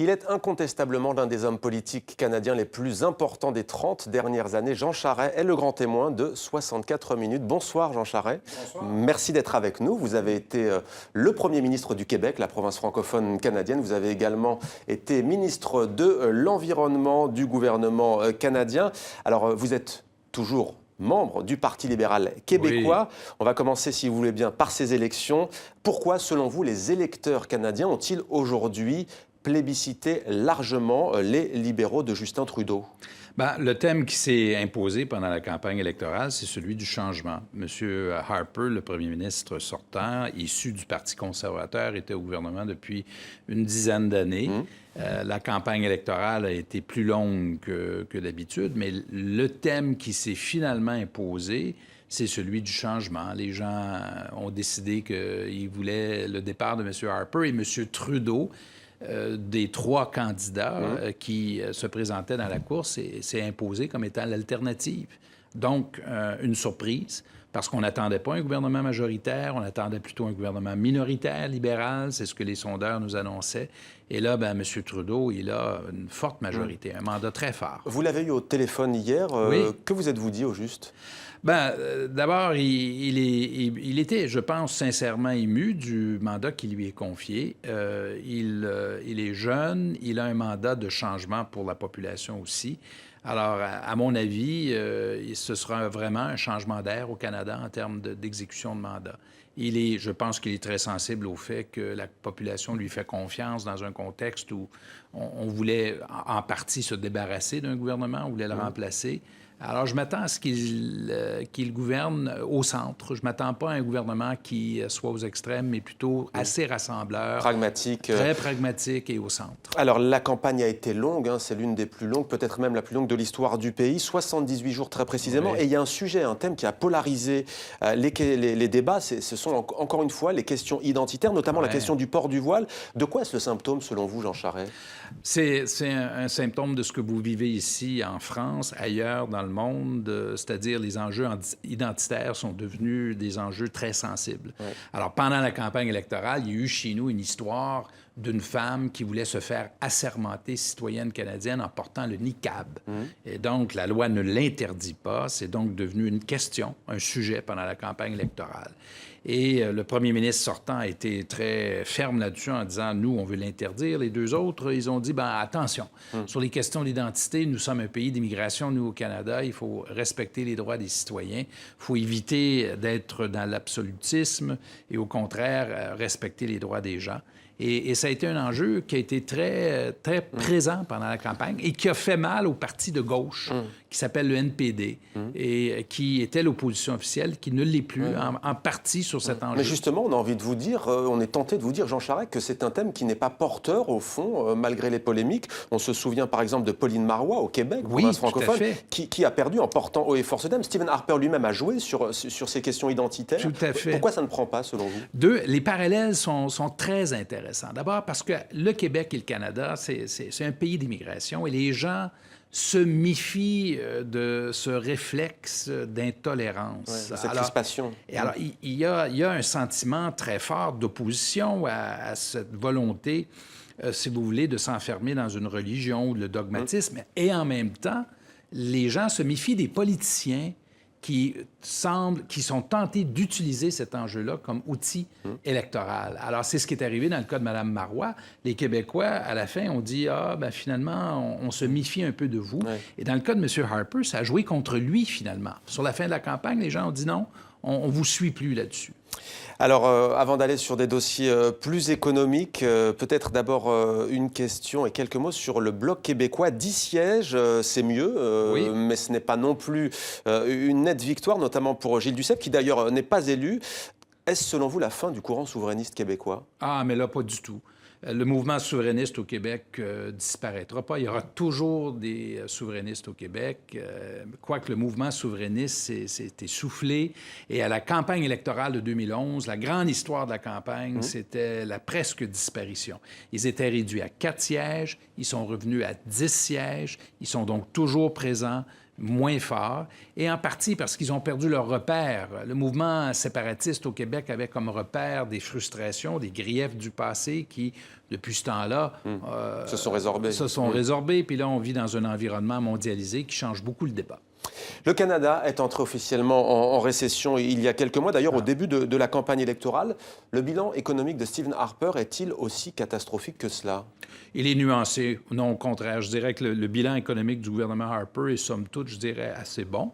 Il est incontestablement l'un des hommes politiques canadiens les plus importants des 30 dernières années. Jean Charest est le grand témoin de 64 minutes. Bonsoir Jean Charest. Bonsoir. Merci d'être avec nous. Vous avez été le Premier ministre du Québec, la province francophone canadienne. Vous avez également été ministre de l'Environnement du gouvernement canadien. Alors vous êtes toujours membre du Parti libéral québécois. Oui. On va commencer, si vous voulez bien, par ces élections. Pourquoi, selon vous, les électeurs canadiens ont-ils aujourd'hui plébiscité largement les libéraux de Justin Trudeau? Le thème qui s'est imposé pendant la campagne électorale, c'est celui du changement. M. Harper, le premier ministre sortant, issu du Parti conservateur, était au gouvernement depuis une dizaine d'années. La campagne électorale a été plus longue que d'habitude, mais le thème qui s'est finalement imposé, c'est celui du changement. Les gens ont décidé qu'ils voulaient le départ de M. Harper et M. Trudeau. Des trois candidats qui se présentaient dans la course s'est imposé comme étant l'alternative. Donc, une surprise, parce qu'on n'attendait pas un gouvernement majoritaire, on attendait plutôt un gouvernement minoritaire, libéral, c'est ce que les sondeurs nous annonçaient. Et là, M. Trudeau, il a une forte majorité, un mandat très fort. Vous l'avez eu au téléphone hier. Oui. Que vous êtes-vous dit au juste? D'abord, il était, je pense, sincèrement ému du mandat qui lui est confié. Il est jeune, il a un mandat de changement pour la population aussi. Alors, à mon avis, ce sera vraiment un changement d'air au Canada en termes d'exécution de mandat. Je pense qu'il est très sensible au fait que la population lui fait confiance dans un contexte où on voulait en partie se débarrasser d'un gouvernement, on voulait le remplacer. Alors, je m'attends à ce qu'il gouverne au centre. Je ne m'attends pas à un gouvernement qui soit aux extrêmes, mais plutôt assez rassembleur. Pragmatique. Très pragmatique et au centre. Alors, la campagne a été longue, c'est l'une des plus longues, peut-être même la plus longue de l'histoire du pays, 78 jours très précisément. Oui. Et il y a un sujet, un thème qui a polarisé les débats. Ce sont encore une fois les questions identitaires, notamment la question du port du voile. De quoi est-ce le symptôme, selon vous, Jean Charest? C'est un symptôme de ce que vous vivez ici en France, ailleurs dans le monde, c'est-à-dire les enjeux identitaires sont devenus des enjeux très sensibles. Oui. Alors, pendant la campagne électorale, il y a eu chez nous une histoire d'une femme qui voulait se faire assermenter citoyenne canadienne en portant le niqab. Et donc, la loi ne l'interdit pas. C'est donc devenu une question, un sujet pendant la campagne électorale. Et le premier ministre sortant a été très ferme là-dessus en disant « Nous, on veut l'interdire ». Les deux autres, ils ont dit « Attention, sur les questions d'identité, nous sommes un pays d'immigration, nous, au Canada. Il faut respecter les droits des citoyens. Il faut éviter d'être dans l'absolutisme et, au contraire, respecter les droits des gens ». Et ça a été un enjeu qui a été très présent pendant la campagne et qui a fait mal au parti de gauche qui s'appelle le NPD et qui était l'opposition officielle, qui ne l'est plus en partie sur cet enjeu. Mais justement, on a envie de vous dire, on est tenté de vous dire, Jean Charest, que c'est un thème qui n'est pas porteur, au fond, malgré les polémiques. On se souvient par exemple de Pauline Marois au Québec, province francophone, qui a perdu en portant haut et fort ce thème. Stephen Harper lui-même a joué sur ces questions identitaires. Tout à fait. Pourquoi ça ne prend pas, selon vous? Les parallèles sont très intéressants. D'abord parce que le Québec et le Canada, c'est un pays d'immigration et les gens se méfient de ce réflexe d'intolérance. De cette crispation. Alors, il y a un sentiment très fort d'opposition à cette volonté, si vous voulez, de s'enfermer dans une religion ou le dogmatisme. Et en même temps, les gens se méfient des politiciens qui sont tentés d'utiliser cet enjeu-là comme outil électoral. Alors, c'est ce qui est arrivé dans le cas de Mme Marois. Les Québécois, à la fin, ont dit « finalement, on se méfie un peu de vous. » Et dans le cas de M. Harper, ça a joué contre lui, finalement. Sur la fin de la campagne, les gens ont dit « Non, on ne vous suit plus là-dessus. » Alors, avant d'aller sur des dossiers plus économiques, peut-être d'abord une question et quelques mots sur le Bloc québécois. 10 sièges, c'est mieux, mais ce n'est pas non plus une nette victoire, notamment pour Gilles Duceppe, qui d'ailleurs n'est pas élu. Est-ce, selon vous, la fin du courant souverainiste québécois? Mais là, pas du tout. Le mouvement souverainiste au Québec disparaîtra pas. Il y aura toujours des souverainistes au Québec, quoique le mouvement souverainiste s'est essoufflé. Et à la campagne électorale de 2011, la grande histoire de la campagne, c'était la presque disparition. Ils étaient réduits à 4 sièges, ils sont revenus à 10 sièges, ils sont donc toujours présents, moins fort, et en partie parce qu'ils ont perdu leur repère. Le mouvement séparatiste au Québec avait comme repère des frustrations, des griefs du passé qui, depuis ce temps-là, se sont résorbés. Résorbés. Puis là, on vit dans un environnement mondialisé qui change beaucoup le débat. Le Canada est entré officiellement en récession il y a quelques mois. D'ailleurs, au début de la campagne électorale, le bilan économique de Stephen Harper est-il aussi catastrophique que cela? Il est nuancé. Non, au contraire. Je dirais que le bilan économique du gouvernement Harper est, somme toute, je dirais, assez bon.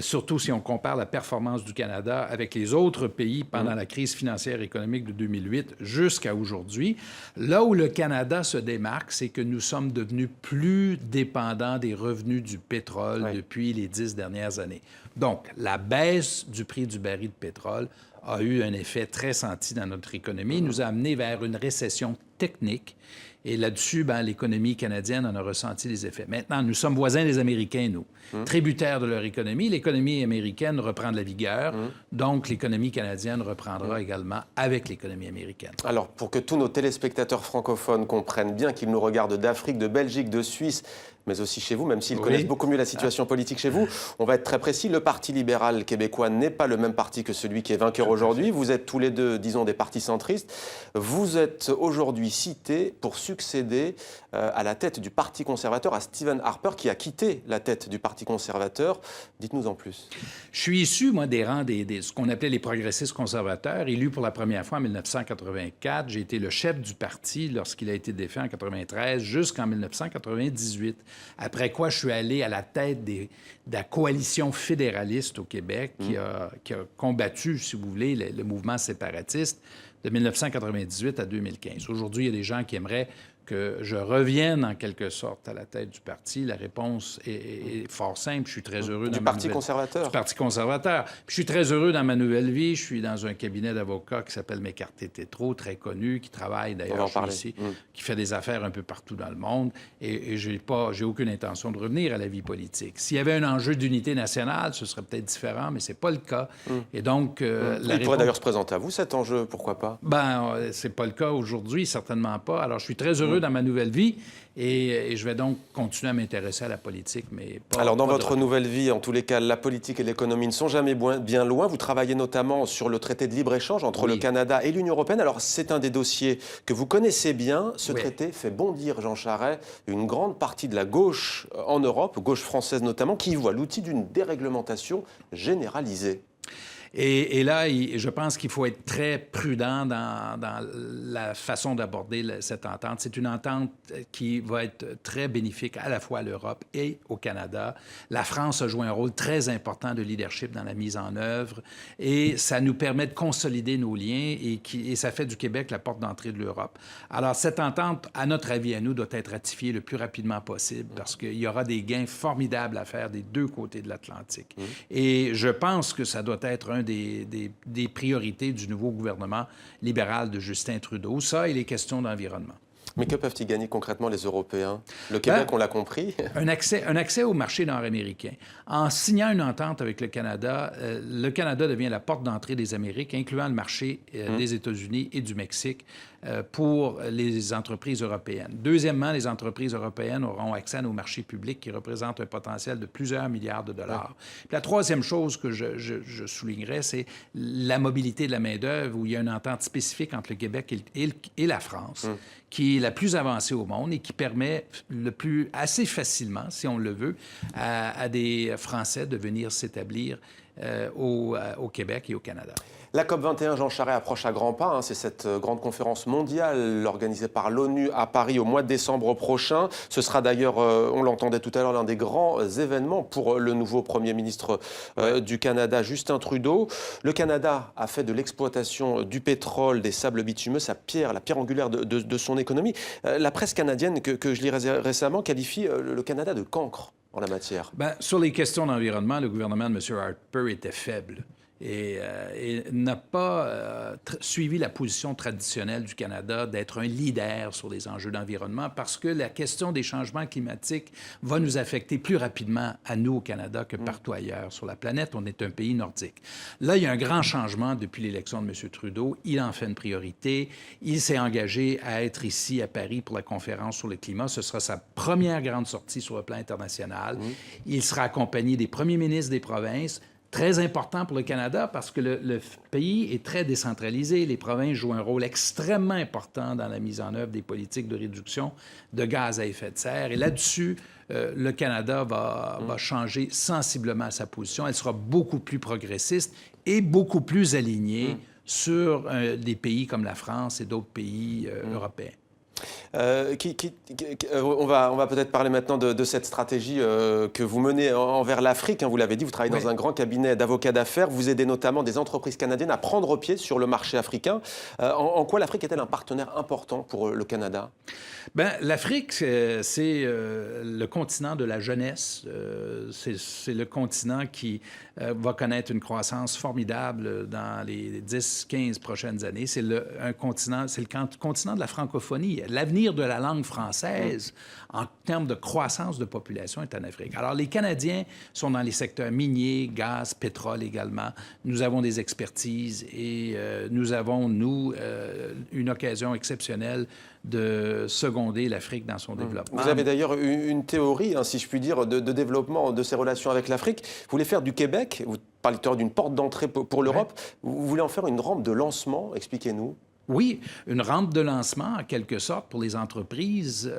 Surtout si on compare la performance du Canada avec les autres pays pendant la crise financière et économique de 2008 jusqu'à aujourd'hui. Là où le Canada se démarque, c'est que nous sommes devenus plus dépendants des revenus du pétrole depuis les 10 dernières années. Donc, la baisse du prix du baril de pétrole a eu un effet très senti dans notre économie, nous a amené vers une récession technique. Et là-dessus, l'économie canadienne en a ressenti les effets. Maintenant, nous sommes voisins des Américains, nous, tributaires de leur économie. L'économie américaine reprend de la vigueur, donc l'économie canadienne reprendra également avec l'économie américaine. Alors, pour que tous nos téléspectateurs francophones comprennent bien qu'ils nous regardent d'Afrique, de Belgique, de Suisse, mais aussi chez vous, même s'ils connaissent beaucoup mieux la situation politique chez vous, on va être très précis. Le Parti libéral québécois n'est pas le même parti que celui qui est vainqueur aujourd'hui. Vous êtes tous les deux, disons, des partis centristes. Vous êtes aujourd'hui cités pour succéder à la tête du Parti conservateur, à Stephen Harper, qui a quitté la tête du Parti conservateur. Dites-nous en plus. Je suis issu, moi, des rangs de ce qu'on appelait les progressistes conservateurs, élu pour la première fois en 1984. J'ai été le chef du parti lorsqu'il a été défait en 1993 jusqu'en 1998. Après quoi, je suis allé à la tête de la coalition fédéraliste au Québec qui a combattu, si vous voulez, le mouvement séparatiste de 1998 à 2015. Aujourd'hui, il y a des gens qui aimeraient que je revienne en quelque sorte à la tête du parti. La réponse est fort simple. Je suis très heureux du Parti conservateur. Du Parti conservateur. Puis je suis très heureux dans ma nouvelle vie. Je suis dans un cabinet d'avocats qui s'appelle McCarthy-Tétrault, très connu, qui travaille d'ailleurs ici, qui fait des affaires un peu partout dans le monde. Et j'ai aucune intention de revenir à la vie politique. S'il y avait un enjeu d'unité nationale, ce serait peut-être différent, mais c'est pas le cas. Et donc, il pourrait d'ailleurs se présenter à vous, cet enjeu, pourquoi pas? C'est pas le cas aujourd'hui, certainement pas. Alors, je suis très heureux dans ma nouvelle vie et je vais donc continuer à m'intéresser à la politique, mais pas... Alors, dans votre nouvelle vie, en tous les cas, la politique et l'économie ne sont jamais bien loin. Vous travaillez notamment sur le traité de libre-échange entre le Canada et l'Union européenne. Alors, c'est un des dossiers que vous connaissez bien. Ce traité fait bondir, Jean Charest, une grande partie de la gauche en Europe, gauche française notamment, qui voit l'outil d'une déréglementation généralisée. Et là, je pense qu'il faut être très prudent dans la façon d'aborder cette entente. C'est une entente qui va être très bénéfique à la fois à l'Europe et au Canada. La France a joué un rôle très important de leadership dans la mise en œuvre et ça nous permet de consolider nos liens et ça fait du Québec la porte d'entrée de l'Europe. Alors, cette entente, à notre avis, à nous, doit être ratifiée le plus rapidement possible parce qu'il y aura des gains formidables à faire des deux côtés de l'Atlantique. Et je pense que ça doit être un des priorités du nouveau gouvernement libéral de Justin Trudeau. Ça et les questions d'environnement. Mais que peuvent-ils gagner concrètement les Européens? Le Québec, on l'a compris. Un accès au marché nord-américain. En signant une entente avec le Canada devient la porte d'entrée des Amériques, incluant le marché des États-Unis et du Mexique pour les entreprises européennes. Deuxièmement, les entreprises européennes auront accès à nos marchés publics qui représentent un potentiel de plusieurs milliards de dollars. Puis la troisième chose que je soulignerais, c'est la mobilité de la main-d'œuvre, où il y a une entente spécifique entre le Québec et la France, qui est la plus avancée au monde et qui permet assez facilement, si on le veut, à des Français de venir s'établir au Québec et au Canada. La COP21, Jean Charest, approche à grands pas. C'est cette grande conférence mondiale organisée par l'ONU à Paris au mois de décembre prochain. Ce sera d'ailleurs, on l'entendait tout à l'heure, l'un des grands événements pour le nouveau Premier ministre du Canada, Justin Trudeau. Le Canada a fait de l'exploitation du pétrole, des sables bitumineux, la pierre angulaire de son économie. La presse canadienne que je lisais récemment qualifie le Canada de cancre en la matière. Sur les questions d'environnement, le gouvernement de M. Harper était faible. et n'a pas suivi la position traditionnelle du Canada d'être un leader sur les enjeux d'environnement parce que la question des changements climatiques va nous affecter plus rapidement à nous au Canada que partout ailleurs sur la planète. On est un pays nordique. Là, il y a un grand changement depuis l'élection de M. Trudeau. Il en fait une priorité. Il s'est engagé à être ici à Paris pour la conférence sur le climat. Ce sera sa première grande sortie sur le plan international. Il sera accompagné des premiers ministres des provinces. Très important pour le Canada parce que le pays est très décentralisé. Les provinces jouent un rôle extrêmement important dans la mise en œuvre des politiques de réduction de gaz à effet de serre. Et là-dessus, le Canada va changer sensiblement sa position. Elle sera beaucoup plus progressiste et beaucoup plus alignée sur des pays comme la France et d'autres pays européens. On va peut-être parler maintenant de cette stratégie que vous menez envers l'Afrique. Vous l'avez dit, vous travaillez dans un grand cabinet d'avocats d'affaires. Vous aidez notamment des entreprises canadiennes à prendre pied sur le marché africain. En quoi l'Afrique est-elle un partenaire important pour le Canada? Bien, l'Afrique, c'est le continent de la jeunesse. C'est le continent qui va connaître une croissance formidable dans les 10-15 prochaines années. C'est le continent de la francophonie. L'avenir de la langue française, en termes de croissance de population, est en Afrique. Alors, les Canadiens sont dans les secteurs miniers, gaz, pétrole également. Nous avons des expertises et nous avons, une occasion exceptionnelle de seconder l'Afrique dans son développement. Vous avez d'ailleurs une théorie, si je puis dire, de développement de ses relations avec l'Afrique. Vous voulez faire du Québec, vous parlez d'une porte d'entrée pour l'Europe, vous voulez en faire une rampe de lancement, expliquez-nous. Oui, une rampe de lancement, en quelque sorte, pour les entreprises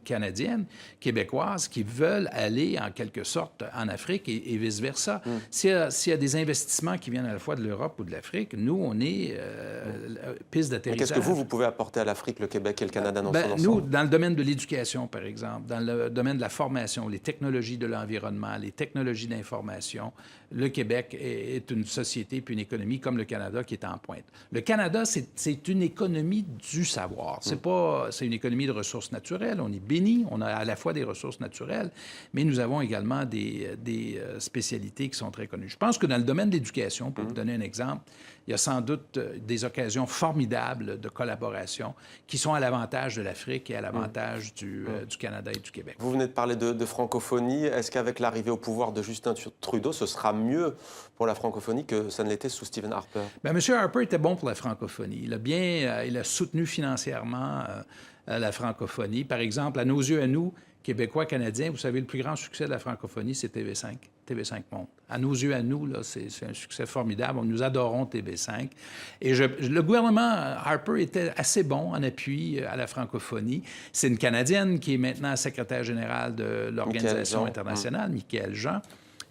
canadiennes, québécoises, qui veulent aller, en quelque sorte, en Afrique et vice-versa. S'il y a des investissements qui viennent à la fois de l'Europe ou de l'Afrique, nous, on est piste d'atterrissage. Qu'est-ce que vous pouvez apporter à l'Afrique, le Québec et le Canada dans son ensemble? Nous, dans le domaine de l'éducation, par exemple, dans le domaine de la formation, les technologies de l'environnement, les technologies d'information, le Québec est une société puis une économie comme le Canada qui est en pointe. Le Canada, c'est une économie du savoir. C'est une économie de ressources naturelles. On est béni, on a à la fois des ressources naturelles, mais nous avons également des spécialités qui sont très connues. Je pense que dans le domaine de l'éducation, pour vous donner un exemple, il y a sans doute des occasions formidables de collaboration qui sont à l'avantage de l'Afrique et à l'avantage du Canada et du Québec. Vous venez de parler de francophonie. Est-ce qu'avec l'arrivée au pouvoir de Justin Trudeau, ce sera mieux pour la francophonie que ça ne l'était sous Stephen Harper? Bien, M. Harper était bon pour la francophonie. Il a soutenu financièrement la francophonie. Par exemple, à nos yeux, à nous, Québécois, Canadiens, vous savez, le plus grand succès de la francophonie, c'est TV5. TV5 Monde. À nos yeux, à nous, là, c'est un succès formidable. Nous adorons TV5. Et le gouvernement Harper était assez bon en appui à la francophonie. C'est une Canadienne qui est maintenant secrétaire générale de l'Organisation internationale, Michaëlle Jean.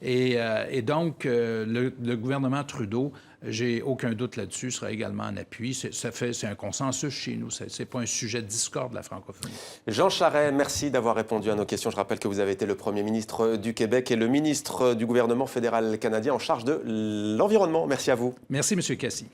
Et donc, le gouvernement Trudeau, j'ai aucun doute là-dessus, sera également en appui. C'est un consensus chez nous. Ce n'est pas un sujet de discorde de la francophonie. Jean Charest, merci d'avoir répondu à nos questions. Je rappelle que vous avez été le Premier ministre du Québec et le ministre du gouvernement fédéral canadien en charge de l'environnement. Merci à vous. Merci, M. Cassis.